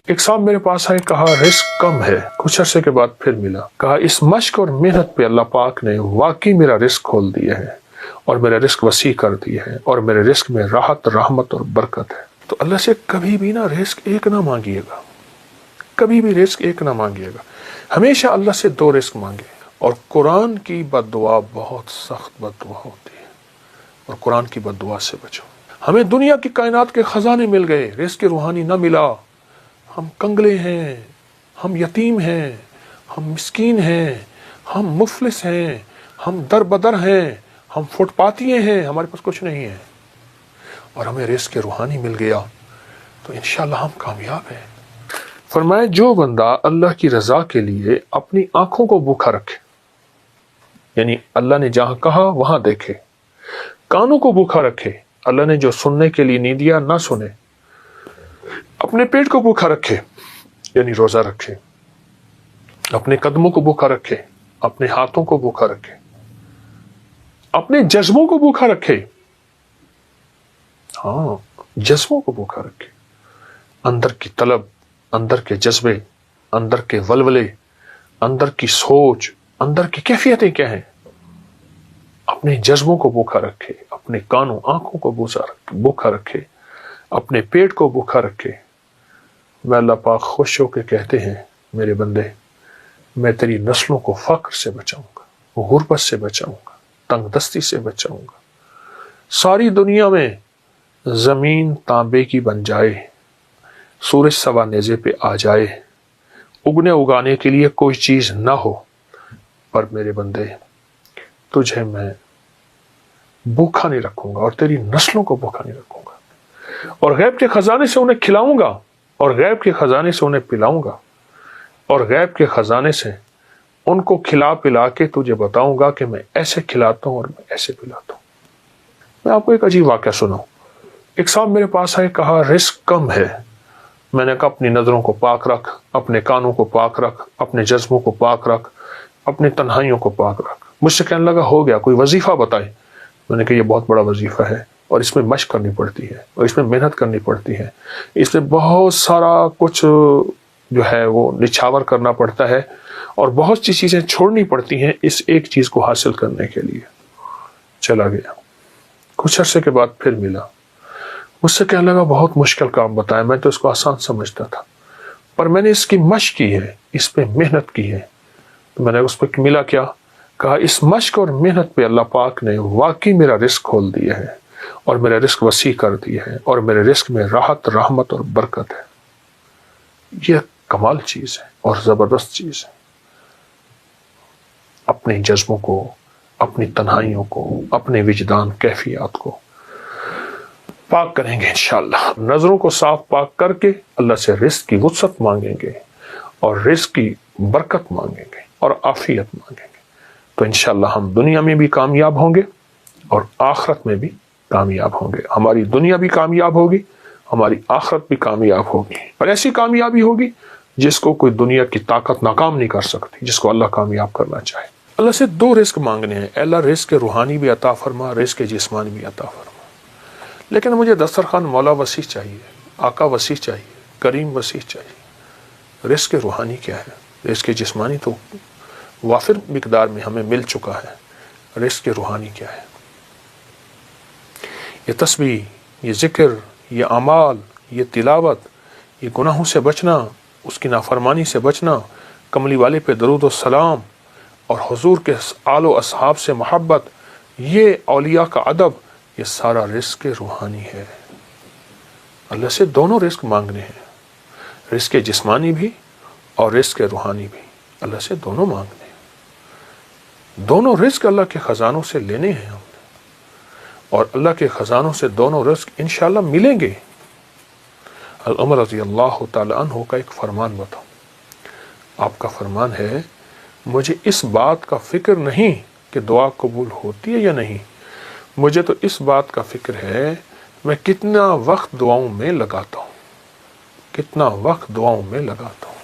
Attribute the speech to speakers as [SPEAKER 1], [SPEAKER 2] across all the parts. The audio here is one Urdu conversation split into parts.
[SPEAKER 1] ایک صاحب میرے پاس آئے، کہا رزق کم ہے، کچھ عرصے کے بعد پھر ملا، کہا اس مشق اور محنت پہ اللہ پاک نے واقعی میرا رزق کھول دیا ہے اور میرا رزق وسیع کر دیا ہے اور میرے رزق میں راحت، رحمت اور برکت ہے۔ تو اللہ سے کبھی بھی نا رزق ایک نہ مانگیے گا، کبھی بھی رزق ایک نہ مانگیے گا، ہمیشہ اللہ سے دو رزق مانگے۔ اور قرآن کی بد دعا بہت سخت بد دعا ہوتی ہے، اور قرآن کی بد دعا سے بچو۔ ہمیں دنیا کی کائنات کے خزانے مل گئے، رزق روحانی نہ ملا، ہم کنگلے ہیں، ہم یتیم ہیں، ہم مسکین ہیں، ہم مفلس ہیں، ہم در بدر ہیں، ہم فٹ پاتیے ہیں، ہمارے پاس کچھ نہیں ہے، اور ہمیں رزق روحانی مل گیا تو انشاءاللہ ہم کامیاب ہیں۔ فرمائے جو بندہ اللہ کی رضا کے لیے اپنی آنکھوں کو بھوکا رکھے، یعنی اللہ نے جہاں کہا وہاں دیکھے، کانوں کو بھوکا رکھے، اللہ نے جو سننے کے لیے نہیں دیا نہ سنے، اپنے پیٹ کو بھوکا رکھے یعنی روزہ رکھے، اپنے قدموں کو بھوکا رکھے، اپنے ہاتھوں کو بھوکا رکھے، اپنے جذبوں کو بھوکا رکھے، ہاں جذبوں کو بھوکا رکھے، اندر کی طلب، اندر کے جذبے، اندر کے ولولے، اندر کی سوچ، اندر کی کیفیتیں کیا ہیں، اپنے جذبوں کو بھوکا رکھے، اپنے کانوں آنکھوں کو بھوکا رکھے، اپنے پیٹ کو بھوکا رکھے۔ میں اللہ پاک خوش ہو کے کہتے ہیں میرے بندے، میں تیری نسلوں کو فقر سے بچاؤں گا، غربت سے بچاؤں گا، تنگ دستی سے بچاؤں گا۔ ساری دنیا میں زمین تانبے کی بن جائے، سورج سوا نیزے پہ آ جائے، اگنے اگانے کے لیے کوئی چیز نہ ہو، پر میرے بندے تجھے میں بھوکا نہیں رکھوں گا اور تیری نسلوں کو بھوکا نہیں رکھوں گا، اور غیب کے خزانے سے انہیں کھلاؤں گا، اور غیب کے خزانے سے انہیں پلاؤں گا، اور غیب کے خزانے سے ان کو کھلا پلا کے تجھے بتاؤں گا کہ میں ایسے کھلاتا ہوں اور میں ایسے پلاتا ہوں۔ میں آپ کو ایک عجیب واقعہ سناؤں۔ ایک صاحب میرے پاس آئے، کہا رزق کم ہے، میں نے کہا اپنی نظروں کو پاک رکھ، اپنے کانوں کو پاک رکھ، اپنے جذبوں کو پاک رکھ، اپنی تنہائیوں کو پاک رکھ۔ مجھ سے کہنے لگا ہو گیا، کوئی وظیفہ بتائے۔ میں نے کہا یہ بہت بڑا وظیفہ ہے، اور اس میں مشق کرنی پڑتی ہے، اور اس میں محنت کرنی پڑتی ہے، اس میں بہت سارا کچھ جو ہے وہ نچھاور کرنا پڑتا ہے، اور بہت سی چیزیں چھوڑنی پڑتی ہیں اس ایک چیز کو حاصل کرنے کے لیے۔ چلا گیا، کچھ عرصے کے بعد پھر ملا، مجھ سے کہنے لگا بہت مشکل کام بتایا، میں تو اس کو آسان سمجھتا تھا، پر میں نے اس کی مشق کی ہے، اس پہ محنت کی ہے۔ تو میں نے اس پہ ملا کیا؟ کہا اس مشق اور محنت پہ اللہ پاک نے واقعی میرا رزق کھول دیا ہے اور میرا رزق وسیع کر دیا ہے اور میرے رزق میں راحت، رحمت اور برکت ہے۔ یہ کمال چیز ہے اور زبردست چیز ہے۔ اپنے جذبوں کو، اپنی تنہائیوں کو، اپنے وجدان کیفیات کو پاک کریں گے انشاءاللہ، نظروں کو صاف پاک کر کے اللہ سے رزق کی وسعت مانگیں گے اور رزق کی برکت مانگیں گے اور عافیت مانگیں گے، تو انشاءاللہ ہم دنیا میں بھی کامیاب ہوں گے اور آخرت میں بھی کامیاب ہوں گے۔ ہماری دنیا بھی کامیاب ہوگی، ہماری آخرت بھی کامیاب ہوگی، اور ایسی کامیابی ہوگی جس کو کوئی دنیا کی طاقت ناکام نہیں کر سکتی، جس کو اللہ کامیاب کرنا چاہے۔ اللہ سے دو رزق مانگنے ہیں، اے اللہ رزق روحانی بھی عطا فرما، رزق جسمانی بھی عطا فرما۔ لیکن مجھے دسترخوان مولا وسیع چاہیے، آقا وسیع چاہیے، کریم وسیع چاہیے۔ رزق روحانی کیا ہے؟ رزق جسمانی تو وافر مقدار میں ہمیں مل چکا ہے، رزق روحانی کیا ہے؟ یہ تسبیح، یہ ذکر، یہ اعمال، یہ تلاوت، یہ گناہوں سے بچنا، اس کی نافرمانی سے بچنا، کملی والے پہ درود و سلام اور حضور کے آل و اصحاب سے محبت، یہ اولیاء کا ادب، یہ سارا رزق روحانی ہے۔ اللہ سے دونوں رزق مانگنے ہیں، رزق جسمانی بھی اور رزق روحانی بھی، اللہ سے دونوں مانگنے ہیں۔ دونوں رزق اللہ کے خزانوں سے لینے ہیں ہم نے، اور اللہ کے خزانوں سے دونوں رزق انشاءاللہ ملیں گے۔ عمر رضی اللہ تعالی عنہ کا ایک فرمان بتاؤں۔ آپ کا فرمان ہے، مجھے اس بات کا فکر نہیں کہ دعا قبول ہوتی ہے یا نہیں، مجھے تو اس بات کا فکر ہے میں کتنا وقت دعاؤں میں لگاتا ہوں، کتنا وقت دعاؤں میں لگاتا ہوں۔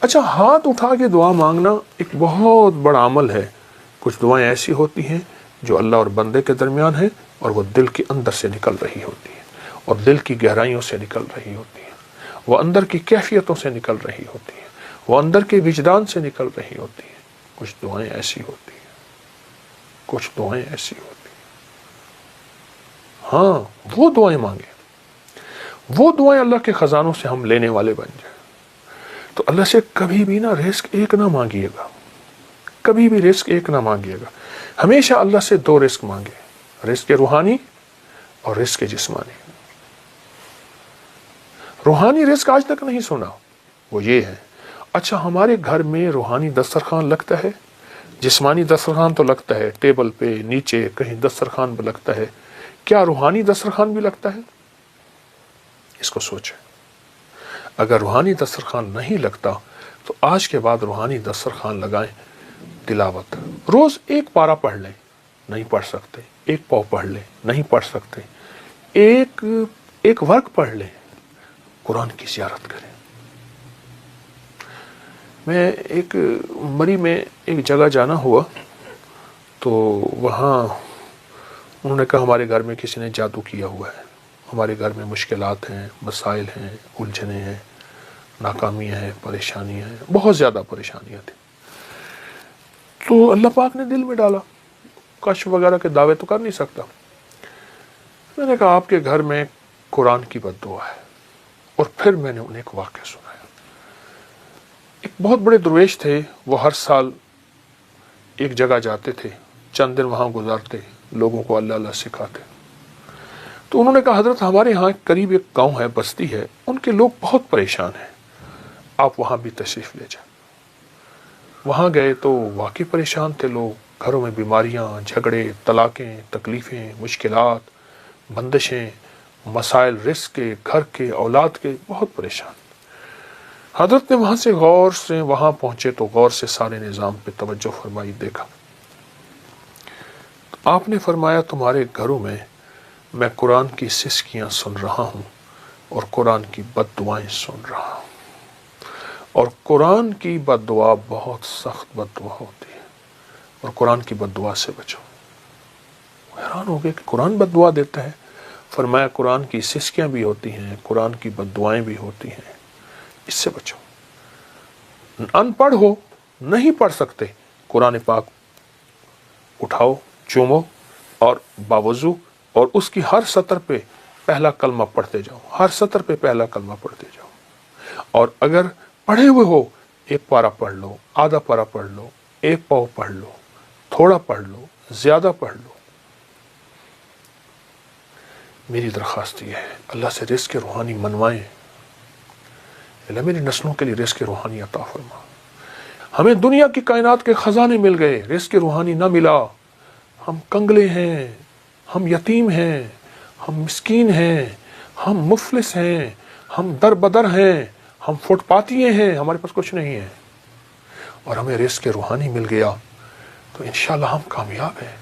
[SPEAKER 1] اچھا، ہاتھ اٹھا کے دعا مانگنا ایک بہت بڑا عمل ہے۔ کچھ دعائیں ایسی ہوتی ہیں جو اللہ اور بندے کے درمیان ہیں، اور وہ دل کے اندر سے نکل رہی ہوتی ہیں اور دل کی گہرائیوں سے نکل رہی ہوتی ہیں۔ وہ اندر کی کیفیتوں سے نکل رہی ہوتی ہیں، وہ اندر کے وجدان سے نکل رہی ہوتی ہیں۔ کچھ دعائیں ایسی ہوتی ہیں، کچھ دعائیں ایسی ہوتی ہیں، ہاں وہ دعائیں مانگیں، وہ دعائیں اللہ کے خزانوں سے ہم لینے والے بن جائیں۔ تو اللہ سے کبھی بھی نا رزق ایک نہ مانگیے گا، کبھی بھی رزق ایک نہ مانگیے گا، ہمیشہ اللہ سے دو رزق مانگے، رزق روحانی اور رزق جسمانی۔ روحانی رزق آج تک نہیں سنا، وہ یہ ہے، اچھا ہمارے گھر میں روحانی دسترخوان لگتا ہے، جسمانی دسترخوان تو لگتا ہے، ٹیبل پہ نیچے کہیں دسترخوان پہ لگتا ہے، کیا روحانی دسترخوان بھی لگتا ہے؟ اس کو سوچیں۔ اگر روحانی دسترخوان نہیں لگتا تو آج کے بعد روحانی دسترخوان لگائیں، تلاوت روز ایک پارہ پڑھ لیں، نہیں پڑھ سکتے ایک پاؤ پڑھ لیں، نہیں پڑھ سکتے ایک ورق پڑھ لیں، قرآن کی زیارت کریں۔ میں ایک مری میں ایک جگہ جانا ہوا تو وہاں انہوں نے کہا ہمارے گھر میں کسی نے جادو کیا ہوا ہے، ہمارے گھر میں مشکلات ہیں، مسائل ہیں، الجھنیں ہیں، ناکامیاں ہیں، پریشانیاں ہیں، بہت زیادہ پریشانیاں تھیں۔ تو اللہ پاک نے دل میں ڈالا، کشف وغیرہ کے دعوے تو کر نہیں سکتا۔ میں نے کہا آپ کے گھر میں قرآن کی بد دعا ہے، اور پھر میں نے انہیں ایک واقعہ سنایا۔ ایک بہت بڑے درویش تھے، وہ ہر سال ایک جگہ جاتے تھے، چند دن وہاں گزارتے، لوگوں کو اللہ اللہ سکھاتے۔ تو انہوں نے کہا حضرت ہمارے ہاں قریب ایک گاؤں ہے، بستی ہے، ان کے لوگ بہت پریشان ہیں، آپ وہاں بھی تشریف لے جائیں۔ وہاں گئے تو واقعی پریشان تھے لوگ، گھروں میں بیماریاں، جھگڑے، طلاقیں، تکلیفیں، مشکلات، بندشیں، مسائل رزق کے، گھر کے، اولاد کے، بہت پریشان۔ حضرت نے وہاں پہنچے تو غور سے سارے نظام پہ توجہ فرمائی، دیکھا۔ آپ نے فرمایا تمہارے گھروں میں قرآن کی سسکیاں سن رہا ہوں اور قرآن کی بد دعائیں سن رہا ہوں، اور قرآن کی بد دعا بہت سخت بد دعا ہوتی ہے، اور قرآن کی بد دعا سے بچو۔ حیران ہو گئے کہ قرآن بد دعا دیتا ہے؟ فرمایا قرآن کی سسکیاں بھی ہوتی ہیں، قرآن کی بد دعائیں بھی ہوتی ہیں، اس سے بچو۔ ان پڑھ ہو، نہیں پڑھ سکتے، قرآن پاک اٹھاؤ، چومو، اور باوضو، اور اس کی ہر سطر پہ پہلا کلمہ پڑھتے جاؤ، ہر سطر پہ پہلا کلمہ پڑھتے جاؤ۔ اور اگر پڑھے ہوئے ہو، ایک پارہ پڑھ لو، آدھا پارہ پڑھ لو، ایک پاؤ پڑھ لو، تھوڑا پڑھ لو، زیادہ پڑھ لو۔ میری درخواست یہ ہے، اللہ سے رزق روحانی منوائیں، اللہ میری نسلوں کے لیے رزق روحانی عطا فرما۔ ہمیں دنیا کی کائنات کے خزانے مل گئے، رزق روحانی نہ ملا، ہم کنگلے ہیں، ہم یتیم ہیں، ہم مسکین ہیں، ہم مفلس ہیں، ہم در بدر ہیں، ہم فٹ پاتیے ہیں، ہمارے پاس کچھ نہیں ہے، اور ہمیں رزق روحانی مل گیا تو انشاءاللہ ہم کامیاب ہیں۔